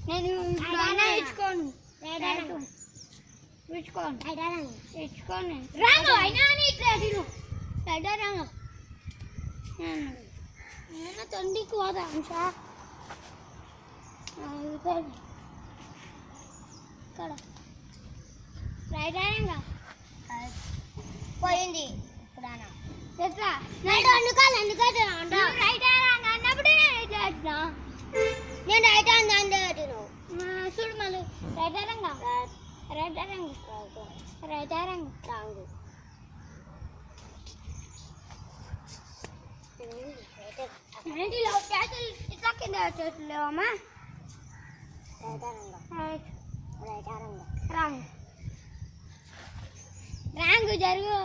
నేను ఇచ్చుకోను ఇచ్చుకోను రాంగ అయినా ఇట్లా తిను రాంగ నేను తొండికి పోదా అంశా ఇక్కడ రైట్ పోయింది పురాణం ఎట్లా రైట్ అందుకని రైట్ అన్నప్పుడే నేను రైట్ అందే చూడు మళ్ళీ రైట్ రంగా రైట్ రంగు ఏంటిలో ప్యాకెట్ ఇట్లా కింద వచ్చేట్లేవమ్మా రంగు జరుగు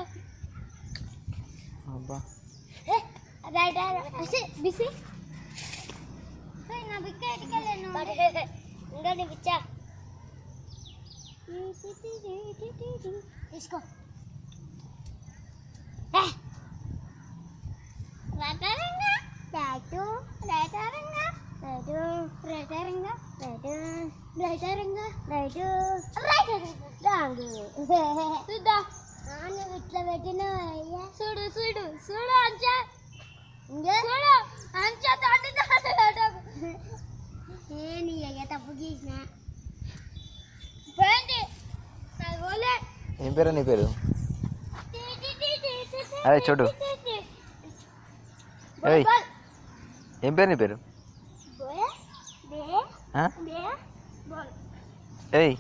బిసి నా బిక్క ఎట్టుకెళ్ళాను ఇంకా నీ పిచ్చా తీసుకో ఇట్లా పెట్టిన చూడు చూడు చూడు అంచా చూడు అంచా నీ అయ్యా తప్పు గీసిన ఏం పేరు నీ పేరు అదే చూడు ఏం పేరు నీ పేరు ఏయ్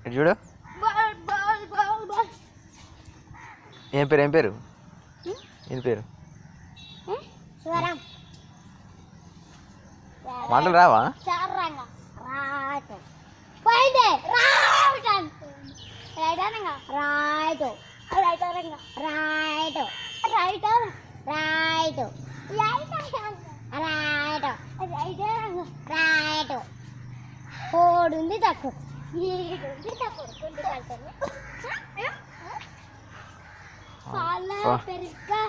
ఇటు చూడు ఏం పేరు ఏం పేరు మాటలు రావా కోడుంది తక్కువ పెరుగ్గా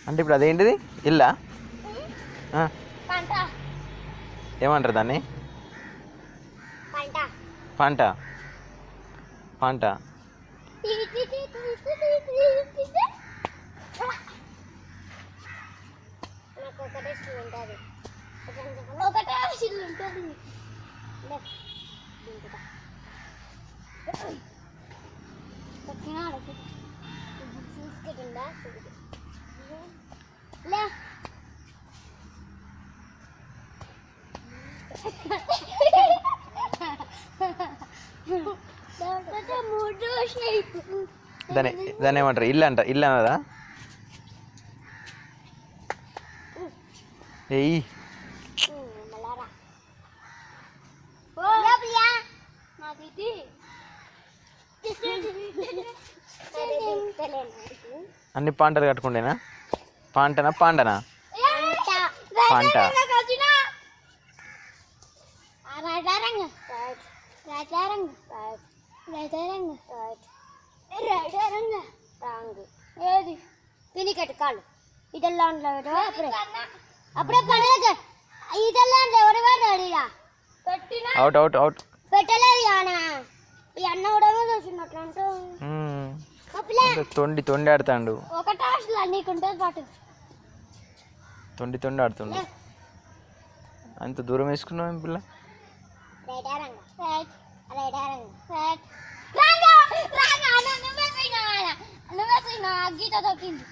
అంటే ఇప్పుడు అదేంటిది ఇల్లా ఏమంటారు దాన్ని పంట పంట దాన్ని ఏమంటారు ఇల్లు అన్నదా ఏయ్ అన్ని పంటలు కట్టుకుంటేనా పంటనా పండనా పంట ఏది పినికట్టు కాళ్ళు ఇటల్లా అప్పుడే అప్పుడే పండుగ ఇటల్లా ఎవరు పడ్డాడు ఇక అవుట్ అవుట్ అవుట్ పెట్టలేదు అన్న ఈ అన్న కూడా చూసినట్లంటూ తొండి తొండి ఆడుతాడు ఒకటే అసలు నీకుంటుంది పాటు తొండి ఆడుతుండు అంత దూరం వేసుకున్నావు ఏం పిల్ల గీత తొక్కింది